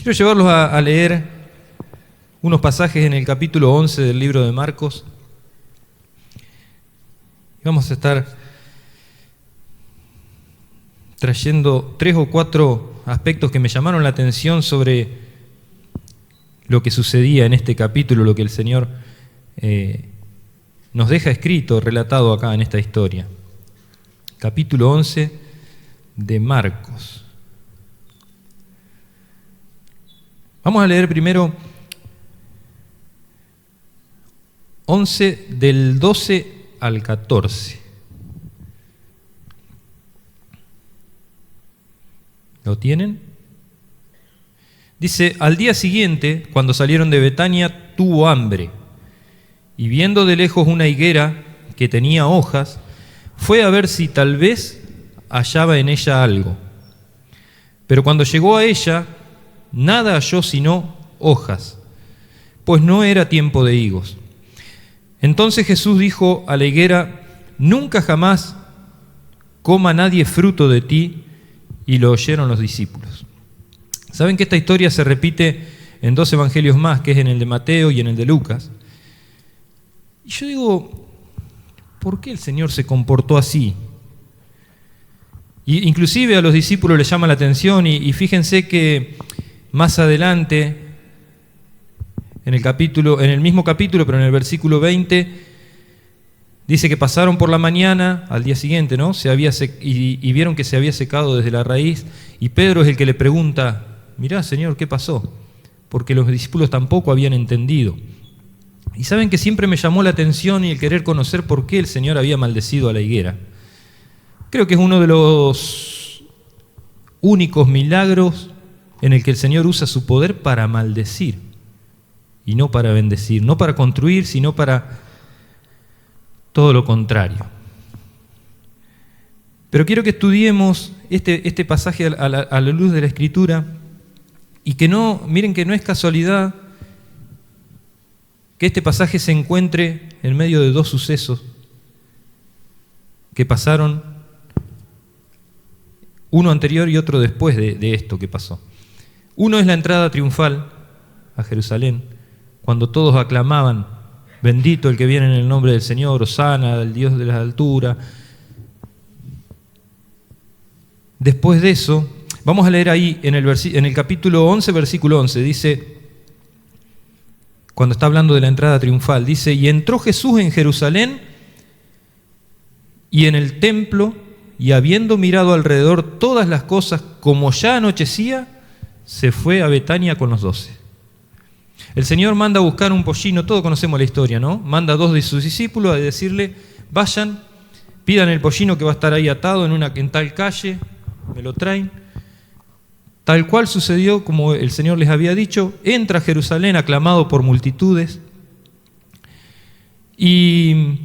Quiero llevarlos a leer unos pasajes en el capítulo 11 del libro de Marcos. Vamos a estar trayendo 3 o 4 aspectos que me llamaron la atención sobre lo que sucedía en este capítulo, lo que el Señor nos deja escrito, relatado acá en esta historia. Capítulo 11 de Marcos. Vamos a leer primero 11 del 12 al 14. ¿Lo tienen? Dice: al día siguiente, cuando salieron de Betania, tuvo hambre, y viendo de lejos una higuera que tenía hojas, fue a ver si tal vez hallaba en ella algo. Pero cuando llegó a ella, nada halló sino hojas, pues no era tiempo de higos. Entonces Jesús dijo a la higuera: nunca jamás coma nadie fruto de ti. Y lo oyeron los discípulos. Saben que esta historia se repite en 2 evangelios más, que es en el de Mateo y en el de Lucas. Y yo digo, ¿por qué el Señor se comportó así? Y inclusive a los discípulos les llama la atención y fíjense que más adelante, en el mismo capítulo, pero en el versículo 20, dice que pasaron por la mañana, al día siguiente, ¿no? Y vieron que se había secado desde la raíz, y Pedro es el que le pregunta: mirá, Señor, ¿qué pasó? Porque los discípulos tampoco habían entendido. Y saben que siempre me llamó la atención y el querer conocer por qué el Señor había maldecido a la higuera. Creo que es uno de los únicos milagros en el que el Señor usa su poder para maldecir y no para bendecir, no para construir, sino para todo lo contrario. Pero quiero que estudiemos este pasaje a la luz de la Escritura y que miren que no es casualidad que este pasaje se encuentre en medio de 2 sucesos que pasaron, uno anterior y otro después de esto que pasó. Uno es la entrada triunfal a Jerusalén, cuando todos aclamaban: bendito el que viene en el nombre del Señor, hosana, el Dios de las alturas. Después de eso, vamos a leer ahí en el capítulo 11, versículo 11, dice, cuando está hablando de la entrada triunfal, dice: y entró Jesús en Jerusalén y en el templo, y habiendo mirado alrededor todas las cosas, como ya anochecía, se fue a Betania con los 12. El Señor manda a buscar un pollino, todos conocemos la historia, ¿no? Manda a 2 de sus discípulos a decirle: vayan, pidan el pollino que va a estar ahí atado en tal calle, me lo traen. Tal cual sucedió como el Señor les había dicho. Entra a Jerusalén aclamado por multitudes. Y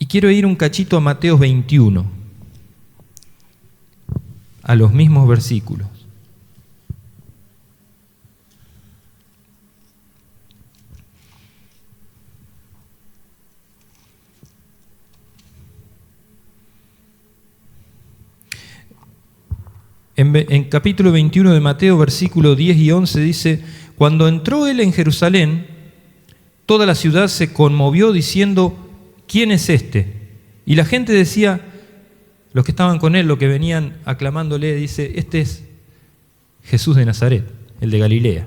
quiero ir un cachito a Mateo 21, a los mismos versículos. En capítulo 21 de Mateo, versículo 10 y 11 dice: cuando entró él en Jerusalén, toda la ciudad se conmovió diciendo: ¿quién es este? Y la gente decía, los que estaban con él, los que venían aclamándole, dice: este es Jesús de Nazaret, el de Galilea.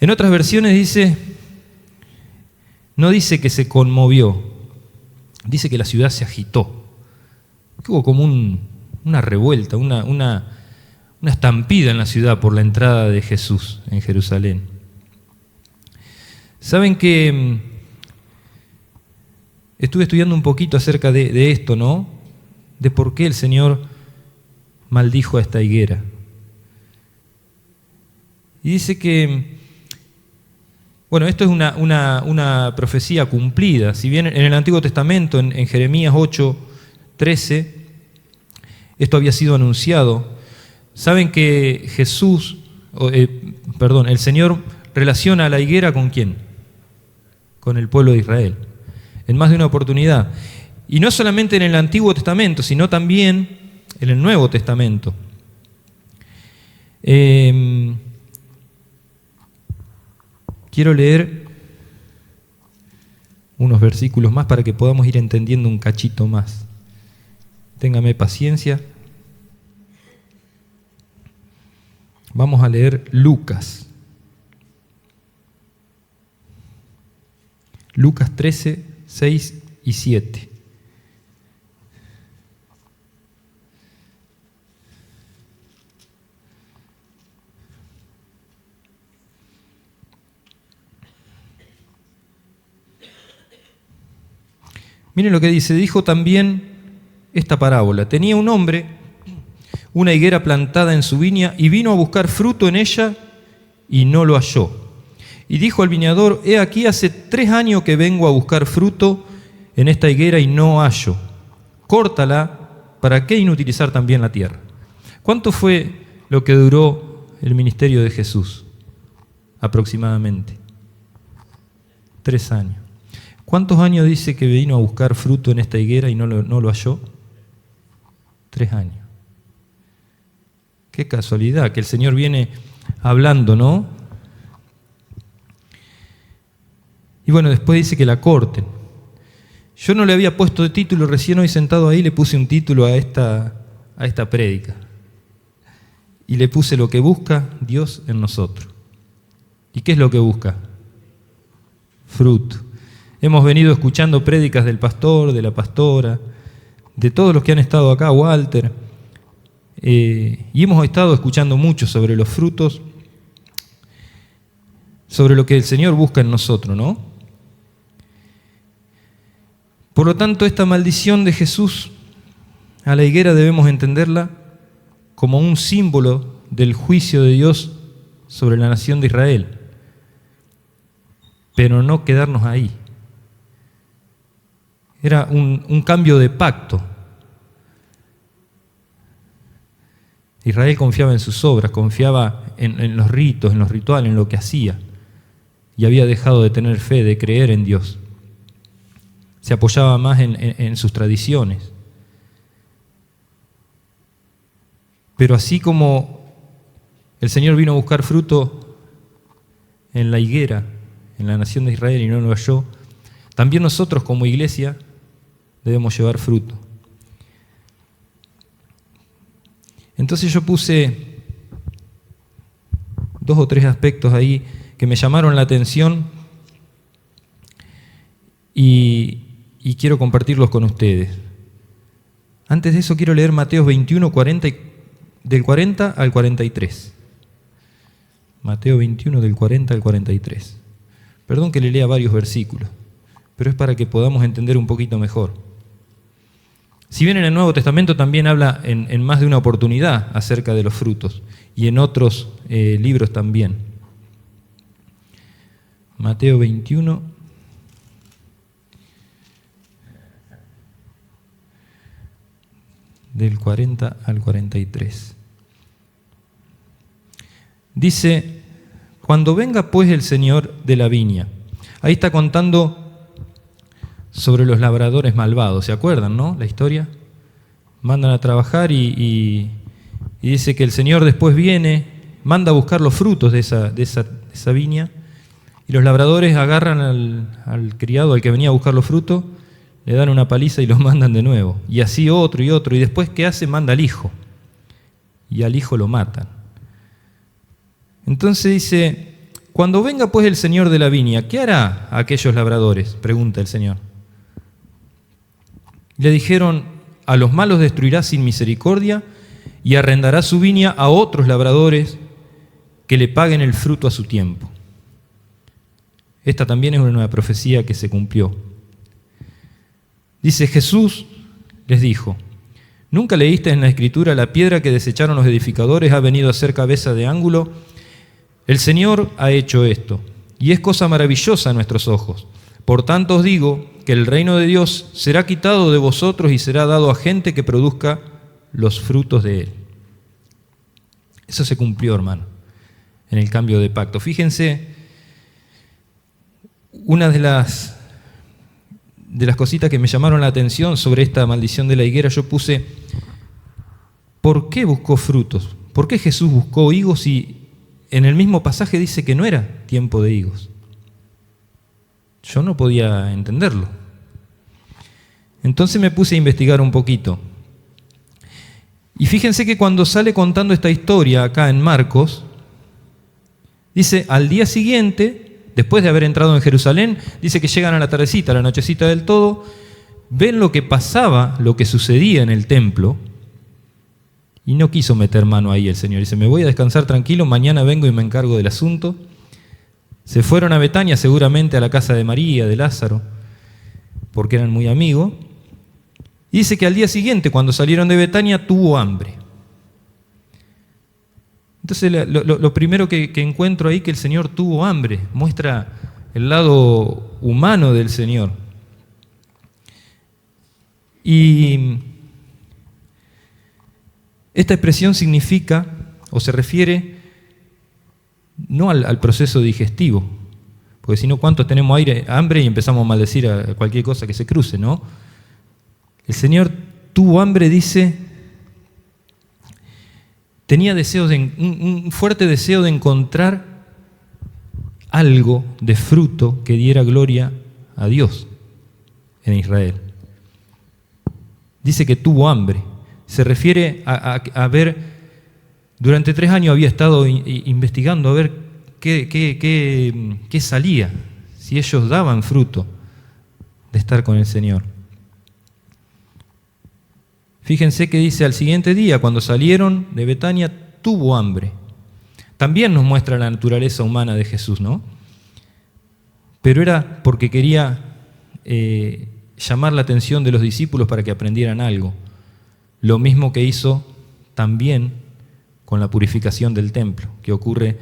En otras versiones no dice que se conmovió, dice que la ciudad se agitó. Hubo como una revuelta, una estampida en la ciudad por la entrada de Jesús en Jerusalén. Saben que estuve estudiando un poquito acerca de esto, ¿no? De por qué el Señor maldijo a esta higuera. Y dice que, bueno, esto es una profecía cumplida. Si bien en el Antiguo Testamento, en Jeremías 8:13, esto había sido anunciado. Saben que el Señor relaciona a la higuera ¿con quién? Con el pueblo de Israel, en más de una oportunidad. Y no solamente en el Antiguo Testamento, sino también en el Nuevo Testamento. Quiero leer unos versículos más para que podamos ir entendiendo un cachito más. Téngame paciencia. Vamos a leer Lucas. Lucas 13, 6 y 7. Miren lo que dice. Dijo también esta parábola. Tenía un hombre una higuera plantada en su viña y vino a buscar fruto en ella y no lo halló. Y dijo al viñador: he aquí hace 3 años que vengo a buscar fruto en esta higuera y no hallo. Córtala, ¿para qué inutilizar también la tierra? ¿Cuánto fue lo que duró el ministerio de Jesús? Aproximadamente 3 años. ¿Cuántos años dice que vino a buscar fruto en esta higuera y no lo halló? 3 años. Qué casualidad que el Señor viene hablando, ¿no? Y bueno, después dice que la corten. Yo no le había puesto de título, recién hoy sentado ahí le puse un título a esta prédica. Y le puse: lo que busca Dios en nosotros. ¿Y qué es lo que busca? Fruto. Hemos venido escuchando prédicas del pastor, de la pastora, de todos los que han estado acá, Walter, y hemos estado escuchando mucho sobre los frutos, sobre lo que el Señor busca en nosotros, ¿no? Por lo tanto, esta maldición de Jesús a la higuera debemos entenderla como un símbolo del juicio de Dios sobre la nación de Israel, pero no quedarnos ahí. Era un cambio de pacto. Israel confiaba en sus obras, confiaba en los ritos, en los rituales, en lo que hacía, y había dejado de tener fe, de creer en Dios. Se apoyaba más en sus tradiciones. Pero así como el Señor vino a buscar fruto en la higuera, en la nación de Israel, y no lo halló, también nosotros como iglesia debemos llevar fruto. Entonces yo puse 2 o 3 aspectos ahí que me llamaron la atención y quiero compartirlos con ustedes. Antes de eso quiero leer Mateo 21, del 40 al 43. Mateo 21, del 40 al 43. Perdón que le lea varios versículos, pero es para que podamos entender un poquito mejor. Si bien en el Nuevo Testamento también habla en más de una oportunidad acerca de los frutos, y en otros libros también. Mateo 21, del 40 al 43. Dice: cuando venga pues el Señor de la viña. Ahí está contando sobre los labradores malvados, ¿se acuerdan, no? La historia. Mandan a trabajar y dice que el Señor después viene, manda a buscar los frutos de esa viña, y los labradores agarran al criado, al que venía a buscar los frutos, le dan una paliza y los mandan de nuevo. Y así otro, y después ¿qué hace? Manda al hijo. Y al hijo lo matan. Entonces dice: cuando venga pues el Señor de la viña, ¿qué hará a aquellos labradores? Pregunta el Señor. Le dijeron: a los malos destruirá sin misericordia y arrendará su viña a otros labradores que le paguen el fruto a su tiempo. Esta también es una profecía que se cumplió. Dice: Jesús les dijo: ¿nunca leíste en la Escritura: la piedra que desecharon los edificadores ha venido a ser cabeza de ángulo? El Señor ha hecho esto, y es cosa maravillosa a nuestros ojos. Por tanto os digo que el reino de Dios será quitado de vosotros y será dado a gente que produzca los frutos de él. Eso se cumplió, hermano, en el cambio de pacto. Fíjense, una de las cositas que me llamaron la atención sobre esta maldición de la higuera, yo puse: ¿por qué buscó frutos? ¿por qué Jesús buscó higos si en el mismo pasaje dice que no era tiempo de higos? Yo no podía entenderlo. Entonces me puse a investigar un poquito. Y fíjense que cuando sale contando esta historia acá en Marcos, dice, al día siguiente, después de haber entrado en Jerusalén, dice que llegan a la tardecita, a la nochecita del todo, ven lo que pasaba, lo que sucedía en el templo, y no quiso meter mano ahí el Señor. Dice, me voy a descansar tranquilo, mañana vengo y me encargo del asunto. Se fueron a Betania, seguramente a la casa de María, de Lázaro, porque eran muy amigos. Y dice que al día siguiente, cuando salieron de Betania, tuvo hambre. Entonces lo primero que encuentro ahí, que el Señor tuvo hambre, muestra el lado humano del Señor. Y esta expresión significa, o se refiere, no al proceso digestivo, porque si no, ¿cuántos tenemos hambre y empezamos a maldecir a cualquier cosa que se cruce, no? El Señor tuvo hambre, dice, tenía un fuerte deseo de encontrar algo de fruto que diera gloria a Dios en Israel. Dice que tuvo hambre. Se refiere a ver, durante 3 años había estado investigando a ver qué salía, si ellos daban fruto de estar con el Señor. Fíjense que dice, al siguiente día, cuando salieron de Betania, tuvo hambre. También nos muestra la naturaleza humana de Jesús, ¿no? Pero era porque quería llamar la atención de los discípulos para que aprendieran algo. Lo mismo que hizo también con la purificación del templo, que ocurre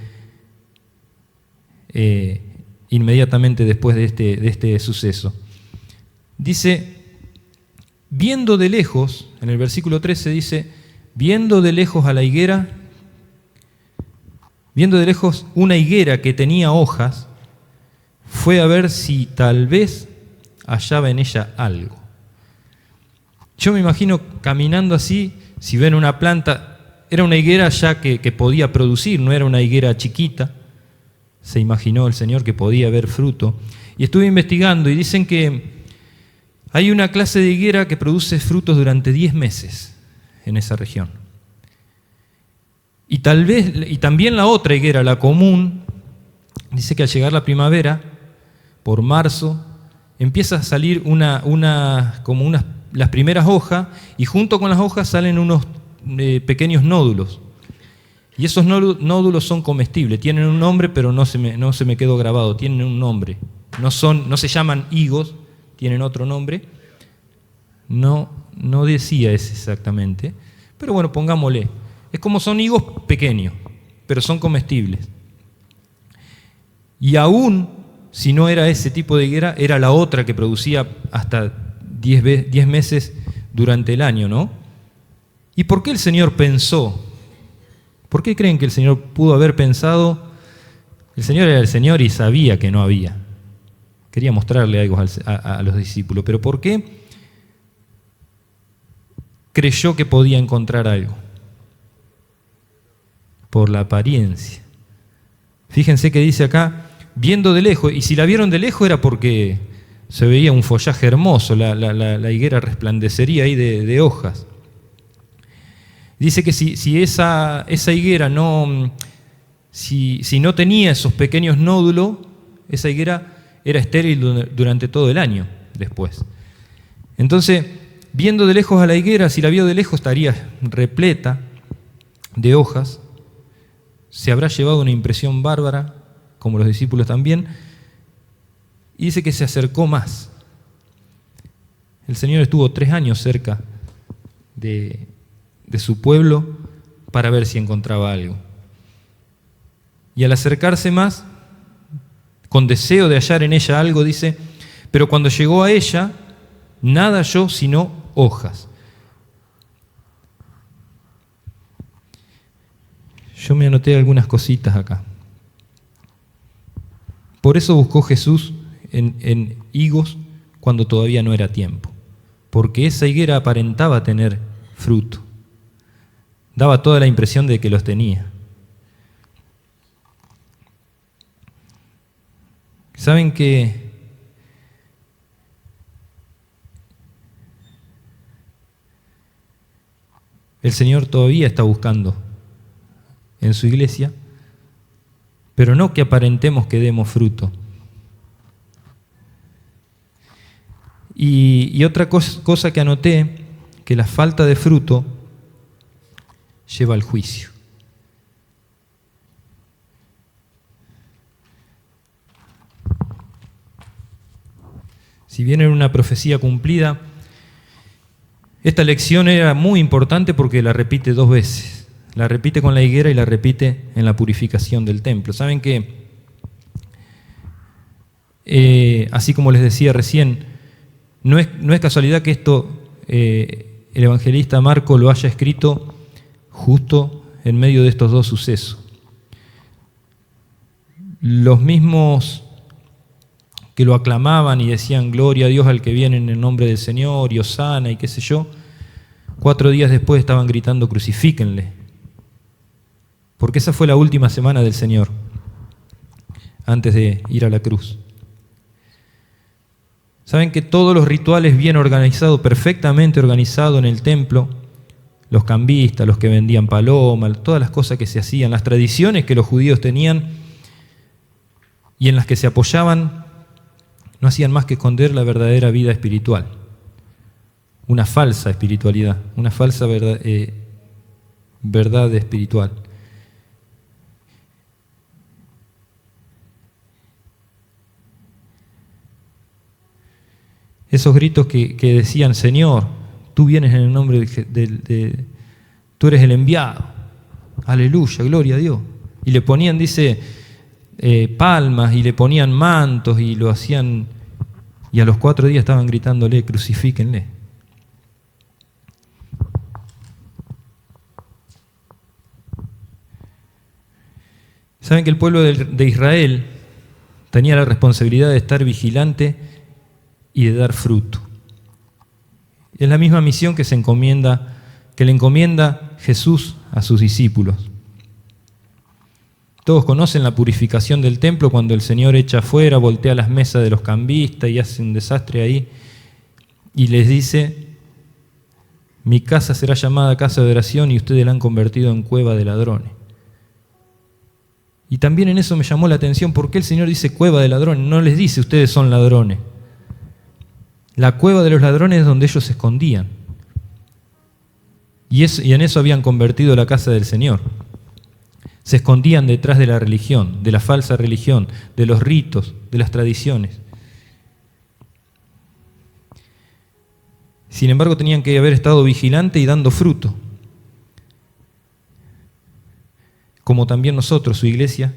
inmediatamente después de este suceso. Dice, viendo de lejos, en el versículo 13 dice, viendo de lejos a la higuera, viendo de lejos una higuera que tenía hojas, fue a ver si tal vez hallaba en ella algo. Yo me imagino caminando así, si ven una planta, era una higuera ya que podía producir, no era una higuera chiquita, se imaginó el Señor que podía haber fruto. Y estuve investigando y dicen que hay una clase de higuera que produce frutos durante 10 meses en esa región. Y también la otra higuera, la común, dice que al llegar la primavera, por marzo, empieza a salir las primeras hojas, y junto con las hojas salen unos pequeños nódulos. Y esos nódulos son comestibles, tienen un nombre, pero no se me quedó grabado, tienen un nombre. No se llaman higos, tienen otro nombre. No decía ese exactamente, pero bueno, pongámosle. Es como son higos pequeños, pero son comestibles. Y aún si no era ese tipo de higuera, era la otra que producía hasta 10 meses durante el año, ¿no? ¿Y por qué el Señor pensó? ¿Por qué creen que el Señor pudo haber pensado? El Señor era el Señor y sabía que no había. Quería mostrarle algo a los discípulos, pero ¿por qué creyó que podía encontrar algo? Por la apariencia. Fíjense que dice acá, viendo de lejos, y si la vieron de lejos era porque se veía un follaje hermoso, la higuera resplandecería ahí de hojas. Dice que si esa higuera si no tenía esos pequeños nódulos, esa higuera era estéril durante todo el año después. Entonces, viendo de lejos a la higuera, si la vio de lejos estaría repleta de hojas, se habrá llevado una impresión bárbara, como los discípulos también, y dice que se acercó más. El Señor estuvo 3 años cerca de su pueblo para ver si encontraba algo. Y al acercarse más, con deseo de hallar en ella algo, dice, pero cuando llegó a ella, nada halló sino hojas. Yo me anoté algunas cositas acá. Por eso buscó Jesús en higos cuando todavía no era tiempo, porque esa higuera aparentaba tener fruto. daba toda la impresión de que los tenía. ¿Saben que el Señor todavía está buscando en su iglesia, pero no que aparentemos que demos fruto? Y otra cosa que anoté, que la falta de fruto lleva al juicio. Si bien era una profecía cumplida, esta lección era muy importante porque la repite 2 veces. La repite con la higuera y la repite en la purificación del templo. ¿Saben qué? Así como les decía recién, no es casualidad que esto el evangelista Marco lo haya escrito justo en medio de estos 2 sucesos. Los mismos que lo aclamaban y decían gloria a Dios al que viene en el nombre del Señor y hosana y qué sé yo, 4 días después estaban gritando crucifíquenle, porque esa fue la última semana del Señor antes de ir a la cruz. Saben que todos los rituales bien organizados, perfectamente organizados en el templo, los cambistas, los que vendían palomas, todas las cosas que se hacían, las tradiciones que los judíos tenían y en las que se apoyaban, no hacían más que esconder la verdadera vida espiritual, una falsa espiritualidad, una falsa verdad espiritual. Esos gritos que decían, Señor, tú vienes en el nombre tú eres el enviado, aleluya, gloria a Dios. Y le ponían, dice, palmas y le ponían mantos y lo hacían, y a los 4 días estaban gritándole, crucifíquenle. Saben que el pueblo de Israel tenía la responsabilidad de estar vigilante y de dar fruto. Es la misma misión que le encomienda Jesús a sus discípulos. Todos conocen la purificación del templo cuando el Señor echa afuera, voltea las mesas de los cambistas y hace un desastre ahí y les dice, mi casa será llamada casa de oración y ustedes la han convertido en cueva de ladrones. Y también en eso me llamó la atención, ¿por qué el Señor dice cueva de ladrones? No les dice ustedes son ladrones. La cueva de los ladrones es donde ellos se escondían. Y en eso habían convertido la casa del Señor. Se escondían detrás de la religión, de la falsa religión, de los ritos, de las tradiciones. Sin embargo, tenían que haber estado vigilantes y dando fruto. Como también nosotros, su iglesia,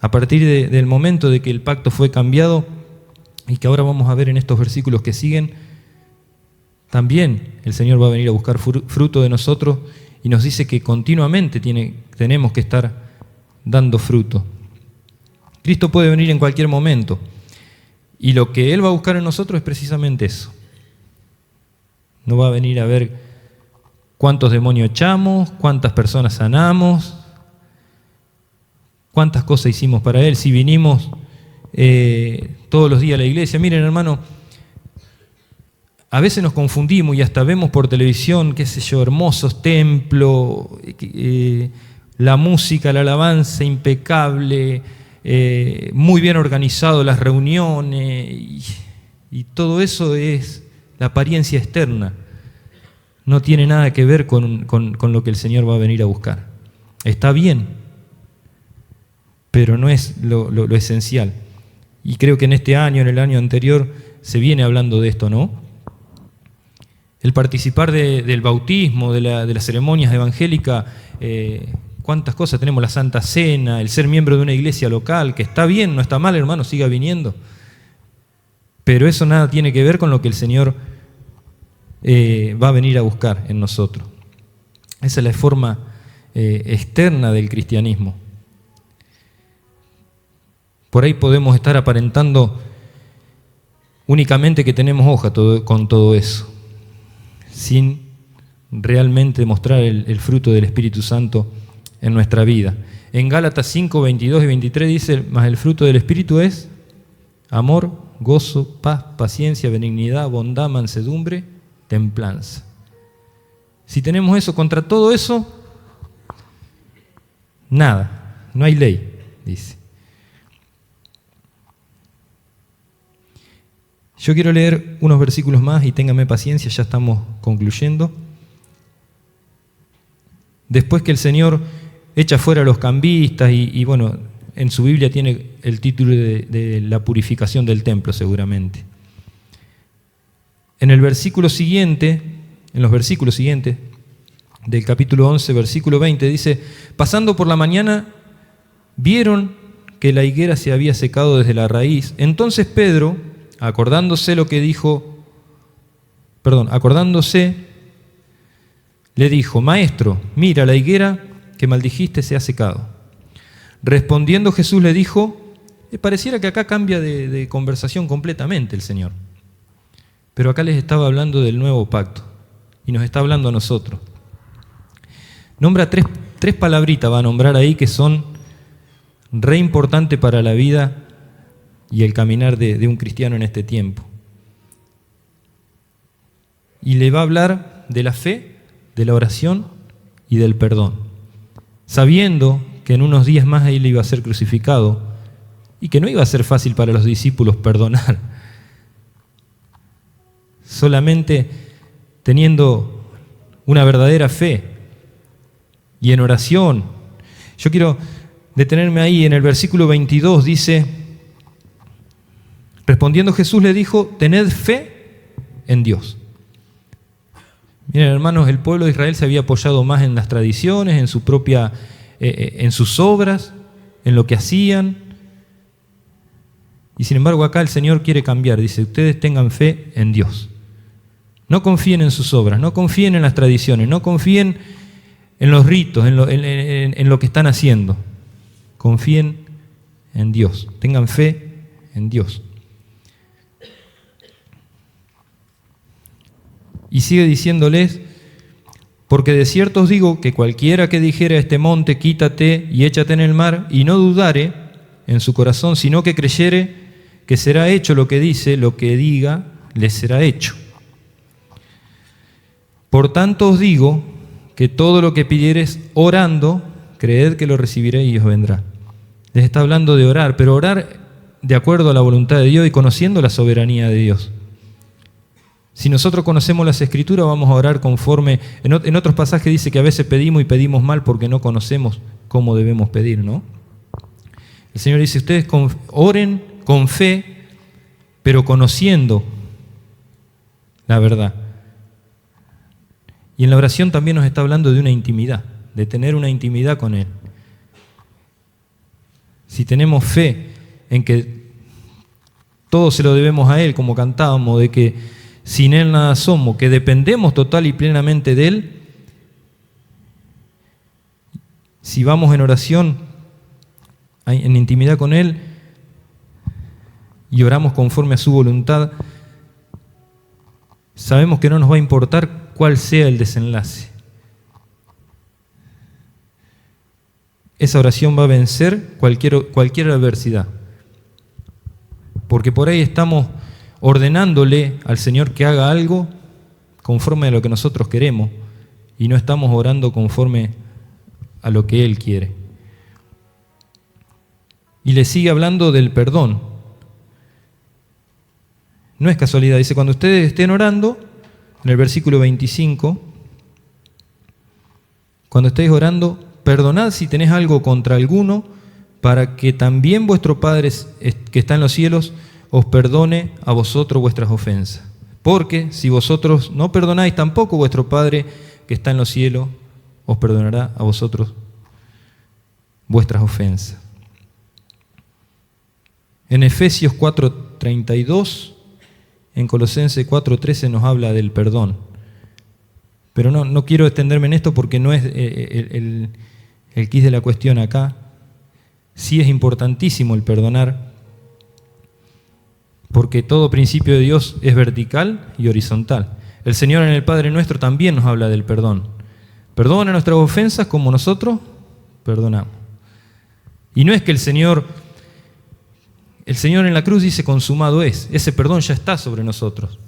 a partir del momento de que el pacto fue cambiado, y que ahora vamos a ver en estos versículos que siguen, también el Señor va a venir a buscar fruto de nosotros y nos dice que continuamente tenemos que estar dando fruto. Cristo puede venir en cualquier momento y lo que Él va a buscar en nosotros es precisamente eso. No va a venir a ver cuántos demonios echamos, cuántas personas sanamos, cuántas cosas hicimos para Él, si vinimos todos los días a la iglesia. Miren, hermano, a veces nos confundimos y hasta vemos por televisión, qué sé yo, hermosos templos, la música, la alabanza impecable, muy bien organizado las reuniones y todo eso es la apariencia externa. No tiene nada que ver con lo que el Señor va a venir a buscar. Está bien, pero no es lo esencial. Y creo que en este año, en el año anterior, se viene hablando de esto, ¿no? El participar del bautismo, de las ceremonias evangélicas, cuántas cosas tenemos, la Santa Cena, el ser miembro de una iglesia local, que está bien, no está mal, hermano, siga viniendo. Pero eso nada tiene que ver con lo que el Señor va a venir a buscar en nosotros. Esa es la forma externa del cristianismo. Por ahí podemos estar aparentando únicamente que tenemos hoja con todo eso, sin realmente mostrar el fruto del Espíritu Santo en nuestra vida. En Gálatas 5, 22 y 23 dice, mas el fruto del Espíritu es amor, gozo, paz, paciencia, benignidad, bondad, mansedumbre, templanza. Si tenemos eso, contra todo eso, nada, no hay ley, dice. Yo quiero leer unos versículos más y téngame paciencia, ya estamos concluyendo. Después que el Señor echa fuera a los cambistas y bueno, en su Biblia tiene el título de la purificación del templo seguramente. En el versículo siguiente, en los versículos siguientes del capítulo 11, versículo 20, dice, pasando por la mañana, vieron que la higuera se había secado desde la raíz. Entonces Pedro, acordándose, le dijo, Maestro, mira, la higuera que maldijiste se ha secado. Respondiendo Jesús le dijo, pareciera que acá cambia de conversación completamente el Señor. Pero acá les estaba hablando del nuevo pacto y nos está hablando a nosotros. Nombra tres palabritas, va a nombrar ahí, que son re importantes para la vida y el caminar de un cristiano en este tiempo. Y le va a hablar de la fe, de la oración y del perdón, sabiendo que en unos días más él iba a ser crucificado y que no iba a ser fácil para los discípulos perdonar. Solamente teniendo una verdadera fe y en oración. Yo quiero detenerme ahí en el versículo 22, dice, respondiendo Jesús le dijo, tened fe en Dios. Miren, hermanos, el pueblo de Israel se había apoyado más en las tradiciones, en su propia, en sus obras, en lo que hacían. Y sin embargo acá el Señor quiere cambiar, dice, ustedes tengan fe en Dios. No confíen en sus obras, no confíen en las tradiciones, no confíen en los ritos, en lo que están haciendo. Confíen en Dios, tengan fe en Dios. Y sigue diciéndoles, porque de cierto os digo que cualquiera que dijere a este monte, quítate y échate en el mar, y no dudare en su corazón, sino que creyere que será hecho lo que dice, lo que diga, le será hecho. Por tanto os digo que todo lo que pidiereis orando, creed que lo recibiréis y os vendrá. Les está hablando de orar, pero orar de acuerdo a la voluntad de Dios y conociendo la soberanía de Dios. Si nosotros conocemos las Escrituras, vamos a orar conforme. En otros pasajes dice que a veces pedimos y pedimos mal porque no conocemos cómo debemos pedir, ¿no? El Señor dice, ustedes oren con fe, pero conociendo la verdad. Y en la oración también nos está hablando de una intimidad, de tener una intimidad con Él. Si tenemos fe en que todo se lo debemos a Él, como cantábamos, de que sin Él nada somos, que dependemos total y plenamente de Él, si vamos en oración, en intimidad con Él, y oramos conforme a su voluntad, sabemos que no nos va a importar cuál sea el desenlace. Esa oración va a vencer cualquier adversidad. Porque por ahí estamos ordenándole al Señor que haga algo conforme a lo que nosotros queremos y no estamos orando conforme a lo que Él quiere. Y le sigue hablando del perdón. No es casualidad, dice, cuando ustedes estén orando, en el versículo 25, cuando estéis orando, perdonad si tenés algo contra alguno, para que también vuestro Padre que está en los cielos os perdone a vosotros vuestras ofensas. Porque si vosotros no perdonáis, tampoco vuestro Padre que está en los cielos os perdonará a vosotros vuestras ofensas. En Efesios 4:32, en Colosenses 4:13 nos habla del perdón. Pero no quiero extenderme en esto porque no es el quid de la cuestión acá. Sí es importantísimo el perdonar, porque todo principio de Dios es vertical y horizontal. El Señor en el Padre Nuestro también nos habla del perdón. Perdona nuestras ofensas como nosotros perdonamos. Y no es que el Señor en la cruz dice consumado es. Ese perdón ya está sobre nosotros.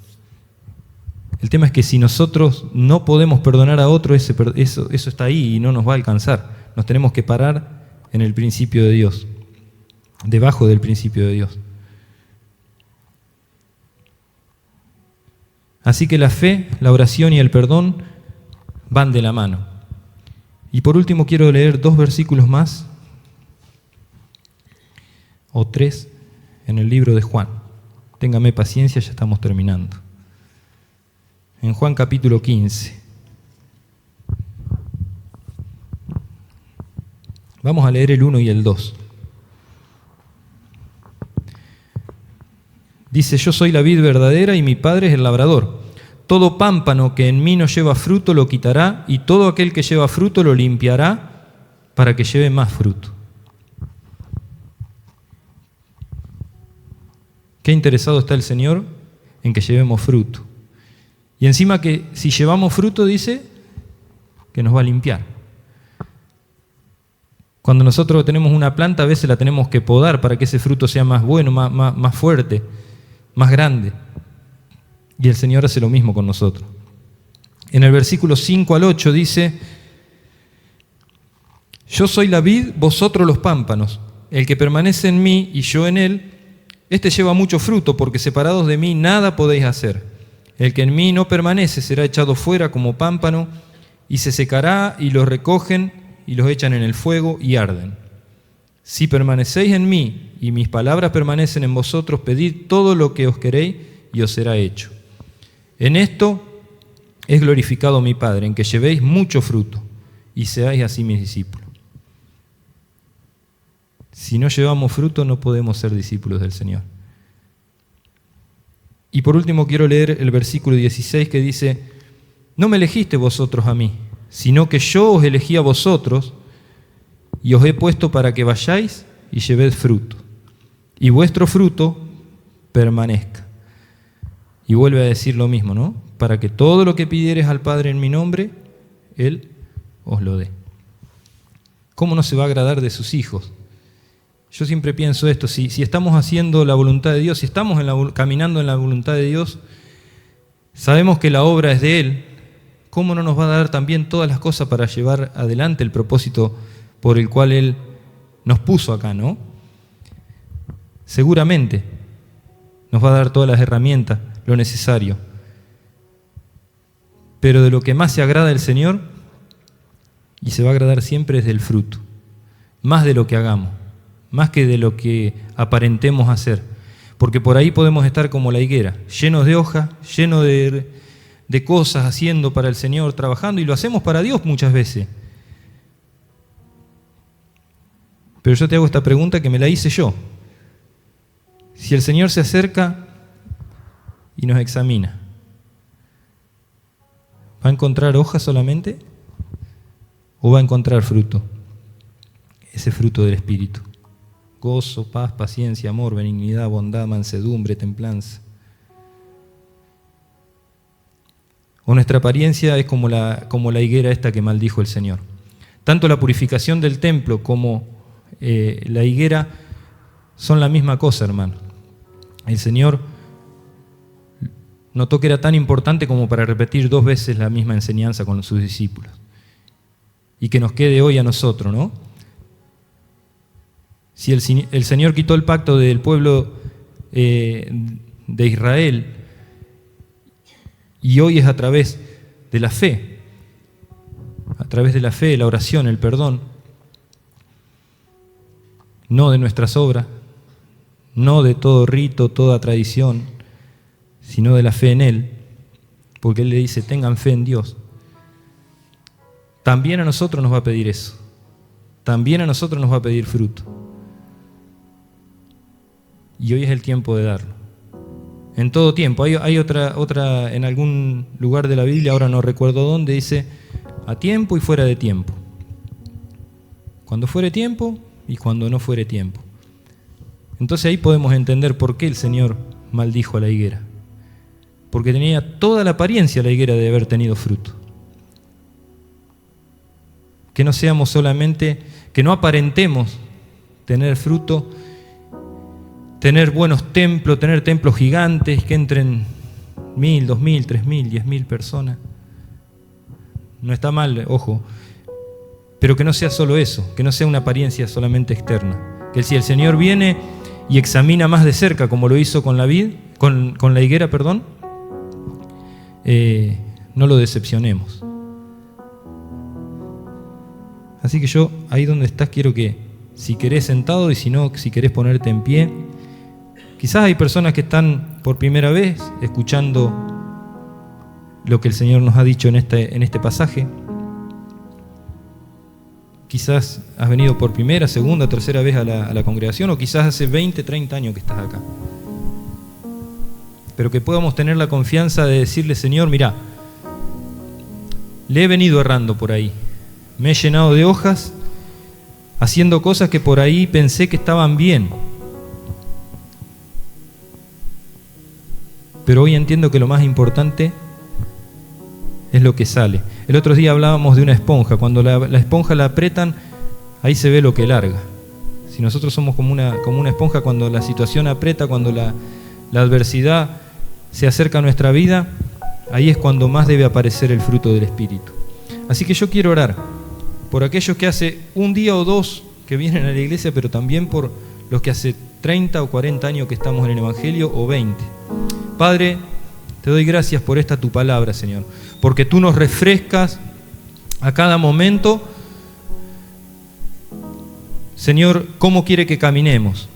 El tema es que si nosotros no podemos perdonar a otro, eso está ahí y no nos va a alcanzar. Nos tenemos que parar en el principio de Dios, debajo del principio de Dios. Así que la fe, la oración y el perdón van de la mano. Y por último quiero leer 2 versículos más, o 3, en el libro de Juan. Téngame paciencia, ya estamos terminando. En Juan capítulo 15. Vamos a leer el 1 y el 2. Dice, yo soy la vid verdadera y mi Padre es el labrador. Todo pámpano que en mí no lleva fruto lo quitará, y todo aquel que lleva fruto lo limpiará para que lleve más fruto. Qué interesado está el Señor en que llevemos fruto. Y encima que si llevamos fruto, dice que nos va a limpiar. Cuando nosotros tenemos una planta, a veces la tenemos que podar para que ese fruto sea más bueno, más fuerte, más grande. Y el Señor hace lo mismo con nosotros. En el versículo 5 al 8 dice, yo soy la vid, vosotros los pámpanos. El que permanece en mí y yo en él, este lleva mucho fruto, porque separados de mí nada podéis hacer. El que en mí no permanece será echado fuera como pámpano, y se secará, y los recogen, y los echan en el fuego, y arden. Si permanecéis en mí, y mis palabras permanecen en vosotros, pedid todo lo que os queréis, y os será hecho. En esto es glorificado mi Padre, en que llevéis mucho fruto, y seáis así mis discípulos. Si no llevamos fruto, no podemos ser discípulos del Señor. Y por último quiero leer el versículo 16 que dice, no me elegiste vosotros a mí, sino que yo os elegí a vosotros y os he puesto para que vayáis y llevéis fruto, y vuestro fruto permanezca. Y vuelve a decir lo mismo, ¿no? Para que todo lo que pidiereis al Padre en mi nombre, Él os lo dé. ¿Cómo no se va a agradar de sus hijos? Yo siempre pienso esto, si estamos haciendo la voluntad de Dios, si estamos caminando en la voluntad de Dios, sabemos que la obra es de Él, ¿cómo no nos va a dar también todas las cosas para llevar adelante el propósito por el cual Él nos puso acá, ¿no? Seguramente nos va a dar todas las herramientas, lo necesario. Pero de lo que más se agrada el Señor, y se va a agradar siempre, es del fruto, más de lo que hagamos, más que de lo que aparentemos hacer, porque por ahí podemos estar como la higuera, llenos de hojas, llenos de cosas haciendo para el Señor, trabajando, y lo hacemos para Dios muchas veces. Pero yo te hago esta pregunta que me la hice yo. Si el Señor se acerca y nos examina, ¿va a encontrar hojas solamente o va a encontrar fruto? Ese fruto del Espíritu. Gozo, paz, paciencia, amor, benignidad, bondad, mansedumbre, templanza. O nuestra apariencia es como la higuera esta que maldijo el Señor. Tanto la purificación del templo como la higuera son la misma cosa, hermano. El Señor notó que era tan importante como para repetir 2 veces la misma enseñanza con sus discípulos. Y que nos quede hoy a nosotros, ¿no? Si el Señor quitó el pacto del pueblo de Israel, y hoy es a través de la fe, la oración, el perdón, no de nuestras obras, no de todo rito, toda tradición, sino de la fe en Él, porque Él le dice, tengan fe en Dios. También a nosotros nos va a pedir eso, también a nosotros nos va a pedir fruto. Y hoy es el tiempo de darlo. En todo tiempo. Hay otra en algún lugar de la Biblia, ahora no recuerdo dónde, dice a tiempo y fuera de tiempo. Cuando fuere tiempo y cuando no fuere tiempo. Entonces ahí podemos entender por qué el Señor maldijo a la higuera. porque tenía toda la apariencia la higuera de haber tenido fruto. Que no seamos solamente, que no aparentemos tener fruto, tener buenos templos, tener templos gigantes, que entren 1.000, 2.000, 3.000, 10.000 personas. No está mal, ojo, pero que no sea solo eso, que no sea una apariencia solamente externa. Que si el Señor viene y examina más de cerca, como lo hizo con la con la higuera, no lo decepcionemos. Así que yo, ahí donde estás, quiero que, si querés sentado y si no, si querés ponerte en pie. Quizás hay personas que están por primera vez escuchando lo que el Señor nos ha dicho en este pasaje. Quizás has venido por primera, segunda, tercera vez a la congregación, o quizás hace 20, 30 años que estás acá. Pero que podamos tener la confianza de decirle: Señor, mirá, le he venido errando por ahí. Me he llenado de hojas, haciendo cosas que por ahí pensé que estaban bien. Pero hoy entiendo que lo más importante es lo que sale. El otro día hablábamos de una esponja. Cuando la esponja la apretan, ahí se ve lo que larga. Si nosotros somos como una esponja, cuando la situación aprieta, cuando la adversidad se acerca a nuestra vida, ahí es cuando más debe aparecer el fruto del Espíritu. Así que yo quiero orar por aquellos que hace un día o dos que vienen a la iglesia, pero también por los que hace 30 o 40 años que estamos en el Evangelio, o 20. Padre, te doy gracias por esta tu palabra, Señor, porque tú nos refrescas a cada momento, Señor, cómo quiere que caminemos.